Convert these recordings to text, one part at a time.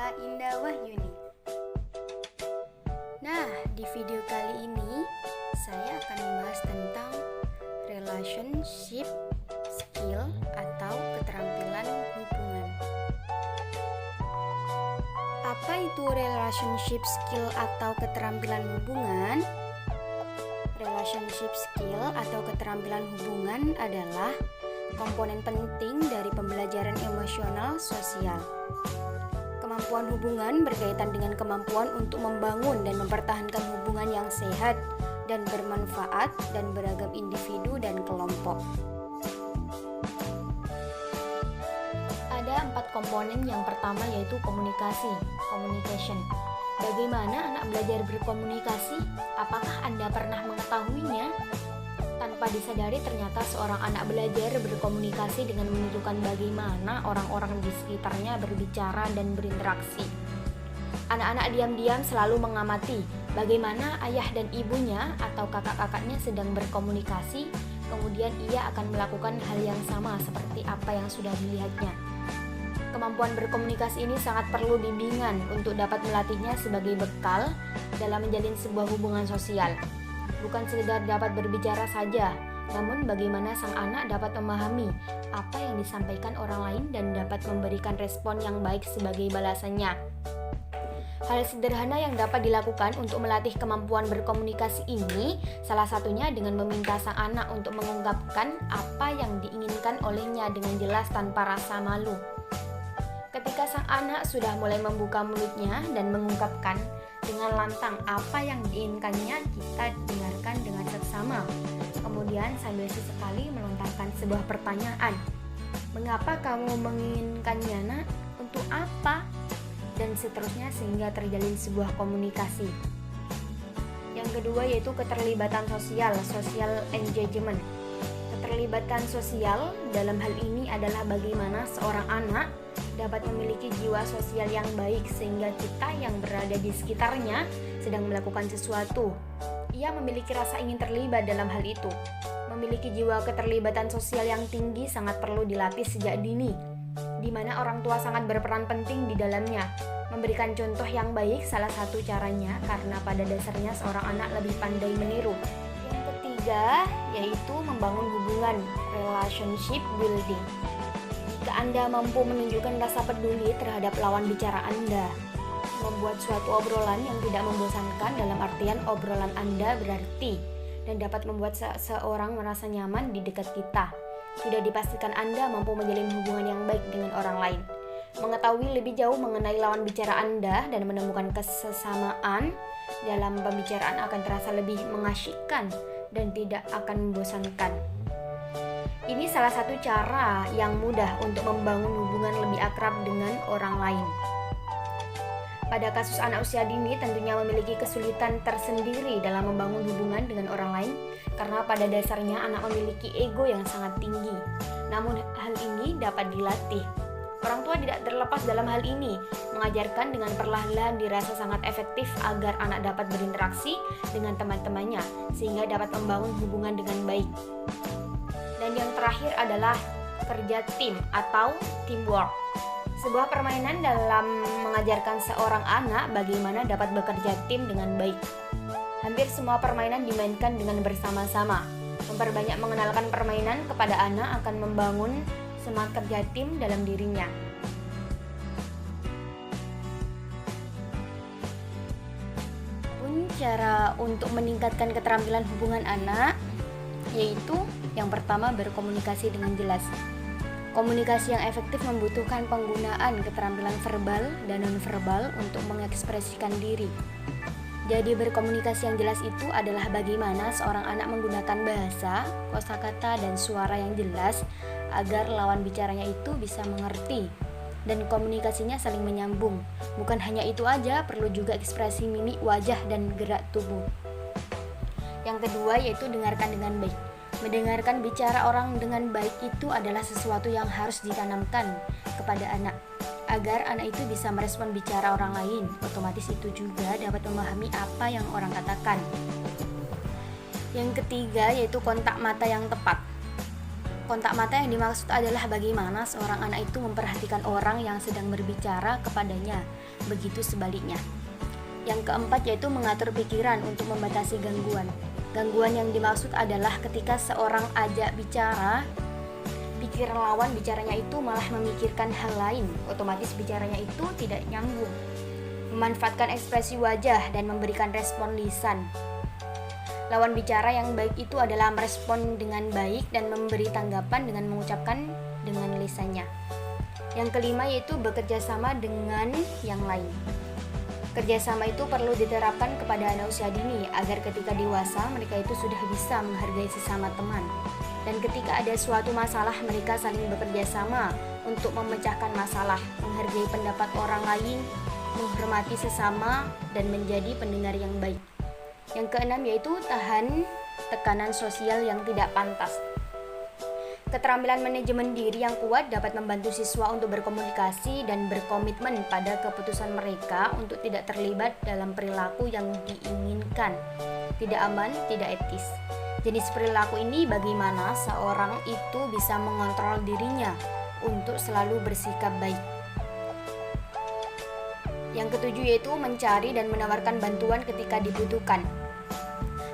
Nela Indah Wahyuni. Nah, di video kali ini saya akan membahas tentang relationship skill atau keterampilan hubungan. Apa itu relationship skill atau keterampilan hubungan? Relationship skill atau keterampilan hubungan adalah komponen penting dari pembelajaran emosional sosial. Kemampuan hubungan berkaitan dengan kemampuan untuk membangun dan mempertahankan hubungan yang sehat dan bermanfaat dan beragam individu dan kelompok. Ada 4 komponen. Yang pertama yaitu komunikasi, communication. Bagaimana anak belajar berkomunikasi? Apakah Anda pernah mengetahuinya? Tanpa disadari ternyata seorang anak belajar berkomunikasi dengan menunjukkan bagaimana orang-orang di sekitarnya berbicara dan berinteraksi. Anak-anak diam-diam selalu mengamati bagaimana ayah dan ibunya atau kakak-kakaknya sedang berkomunikasi, kemudian ia akan melakukan hal yang sama seperti apa yang sudah dilihatnya. Kemampuan berkomunikasi ini sangat perlu bimbingan untuk dapat melatihnya sebagai bekal dalam menjalin sebuah hubungan sosial. Bukan sekedar dapat berbicara saja, namun bagaimana sang anak dapat memahami apa yang disampaikan orang lain dan dapat memberikan respon yang baik sebagai balasannya. Hal sederhana yang dapat dilakukan untuk melatih kemampuan berkomunikasi ini, salah satunya dengan meminta sang anak untuk mengungkapkan apa yang diinginkan olehnya dengan jelas tanpa rasa malu. Ketika sang anak sudah mulai membuka mulutnya dan mengungkapkan dengan lantang apa yang diinginkannya, kita dengarkan dengan seksama. Kemudian sambil sesekali melontarkan sebuah pertanyaan. Mengapa kamu menginginkannya, nak? Untuk apa? Dan seterusnya sehingga terjalin sebuah komunikasi. Yang kedua yaitu keterlibatan sosial, social engagement. Keterlibatan sosial dalam hal ini adalah bagaimana seorang anak dapat memiliki jiwa sosial yang baik sehingga kita yang berada di sekitarnya sedang melakukan sesuatu. Ia memiliki rasa ingin terlibat dalam hal itu. Memiliki jiwa keterlibatan sosial yang tinggi sangat perlu dilatih sejak dini, di mana orang tua sangat berperan penting di dalamnya. Memberikan contoh yang baik salah satu caranya karena pada dasarnya seorang anak lebih pandai meniru. Yang ketiga yaitu membangun hubungan, relationship building. Jika Anda mampu menunjukkan rasa peduli terhadap lawan bicara Anda, membuat suatu obrolan yang tidak membosankan dalam artian obrolan Anda berarti dan dapat membuat seseorang merasa nyaman di dekat kita. Sudah dipastikan Anda mampu menjalin hubungan yang baik dengan orang lain. Mengetahui lebih jauh mengenai lawan bicara Anda dan menemukan kesesamaan dalam pembicaraan akan terasa lebih mengasyikkan dan tidak akan membosankan. Ini salah satu cara yang mudah untuk membangun hubungan lebih akrab dengan orang lain. Pada kasus anak usia dini tentunya memiliki kesulitan tersendiri dalam membangun hubungan dengan orang lain karena pada dasarnya anak memiliki ego yang sangat tinggi. Namun hal ini dapat dilatih. Orang tua tidak terlepas dalam hal ini, mengajarkan dengan perlahan-lahan dirasa sangat efektif agar anak dapat berinteraksi dengan teman-temannya sehingga dapat membangun hubungan dengan baik. Dan yang terakhir adalah kerja tim atau teamwork. Sebuah permainan dalam mengajarkan seorang anak bagaimana dapat bekerja tim dengan baik. Hampir semua permainan dimainkan dengan bersama-sama. Memperbanyak mengenalkan permainan kepada anak akan membangun semangat kerja tim dalam dirinya. Cara untuk meningkatkan keterampilan hubungan anak yaitu yang pertama berkomunikasi dengan jelas. Komunikasi yang efektif membutuhkan penggunaan keterampilan verbal dan nonverbal untuk mengekspresikan diri. Jadi berkomunikasi yang jelas itu adalah bagaimana seorang anak menggunakan bahasa, kosakata dan suara yang jelas agar lawan bicaranya itu bisa mengerti dan komunikasinya saling menyambung. Bukan hanya itu aja, perlu juga ekspresi mimik wajah dan gerak tubuh. Yang kedua yaitu dengarkan dengan baik. Mendengarkan bicara orang dengan baik itu adalah sesuatu yang harus ditanamkan kepada anak agar anak itu bisa merespon bicara orang lain. Otomatis itu juga dapat memahami apa yang orang katakan. Yang ketiga yaitu kontak mata yang tepat. Kontak mata yang dimaksud adalah bagaimana seorang anak itu memperhatikan orang yang sedang berbicara kepadanya, begitu sebaliknya. Yang keempat yaitu mengatur pikiran untuk membatasi gangguan. Gangguan yang dimaksud adalah ketika seorang ajak bicara, pikiran lawan bicaranya itu malah memikirkan hal lain, otomatis bicaranya itu tidak nyambung. Memanfaatkan ekspresi wajah dan memberikan respon lisan. Lawan bicara yang baik itu adalah merespon dengan baik dan memberi tanggapan dengan mengucapkan dengan lisannya. Yang kelima yaitu bekerja sama dengan yang lain. Kerjasama itu perlu diterapkan kepada anak usia dini agar ketika dewasa mereka itu sudah bisa menghargai sesama teman. Dan ketika ada suatu masalah mereka saling bekerja sama untuk memecahkan masalah, menghargai pendapat orang lain, menghormati sesama, dan menjadi pendengar yang baik. Yang keenam yaitu tahan tekanan sosial yang tidak pantas. Keterampilan manajemen diri yang kuat dapat membantu siswa untuk berkomunikasi dan berkomitmen pada keputusan mereka untuk tidak terlibat dalam perilaku yang diinginkan, tidak aman, tidak etis. Jenis perilaku ini bagaimana seorang itu bisa mengontrol dirinya untuk selalu bersikap baik. Yang ketujuh yaitu mencari dan menawarkan bantuan ketika dibutuhkan.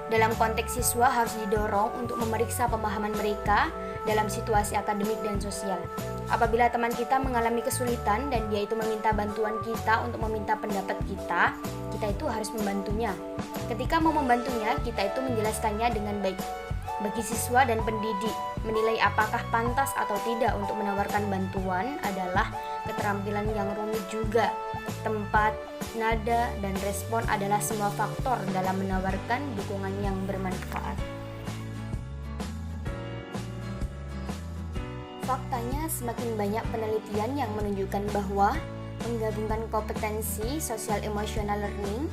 Dalam konteks siswa harus didorong untuk memeriksa pemahaman mereka dalam situasi akademik dan sosial. Apabila teman kita mengalami kesulitan dan dia itu meminta bantuan kita untuk meminta pendapat kita itu harus membantunya. Ketika mau membantunya, kita itu menjelaskannya dengan baik. Bagi siswa dan pendidik, menilai apakah pantas atau tidak untuk menawarkan bantuan adalah keterampilan yang rumit juga. Tempat, nada, dan respon adalah semua faktor dalam menawarkan dukungan yang bermanfaat. Faktanya, semakin banyak penelitian yang menunjukkan bahwa menggabungkan kompetensi social emotional learning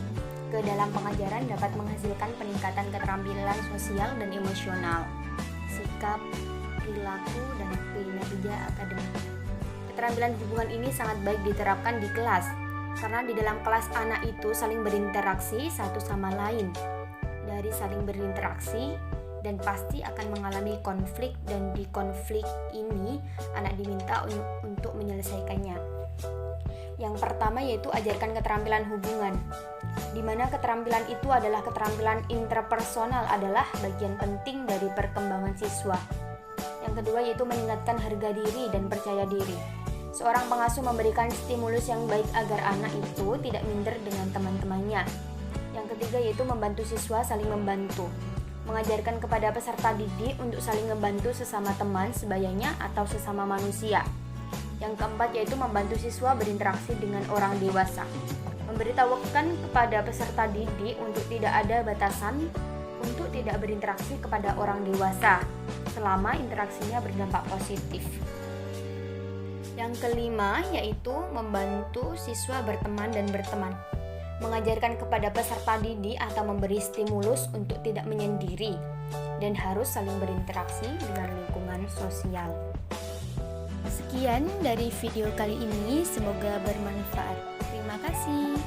ke dalam pengajaran dapat menghasilkan peningkatan keterampilan sosial dan emosional, sikap, perilaku, dan kinerja akademik. Keterampilan hubungan ini sangat baik diterapkan di kelas, karena di dalam kelas anak itu saling berinteraksi satu sama lain. Dari saling berinteraksi dan pasti akan mengalami konflik, dan di konflik ini anak diminta untuk menyelesaikannya. Yang pertama yaitu ajarkan keterampilan hubungan, di mana keterampilan itu adalah keterampilan interpersonal adalah bagian penting dari perkembangan siswa. Yang kedua yaitu meningkatkan harga diri dan percaya diri. Seorang pengasuh memberikan stimulus yang baik agar anak itu tidak minder dengan teman-temannya. Yang ketiga yaitu membantu siswa saling membantu. Mengajarkan kepada peserta didik untuk saling membantu sesama teman sebayanya atau sesama manusia. Yang keempat yaitu membantu siswa berinteraksi dengan orang dewasa. Memberitahukan kepada peserta didik untuk tidak ada batasan untuk tidak berinteraksi kepada orang dewasa selama interaksinya berdampak positif. Yang kelima yaitu membantu siswa berteman dan berteman. Mengajarkan kepada peserta didik atau memberi stimulus untuk tidak menyendiri dan harus saling berinteraksi dengan lingkungan sosial. Sekian dari video kali ini, semoga bermanfaat. Terima kasih.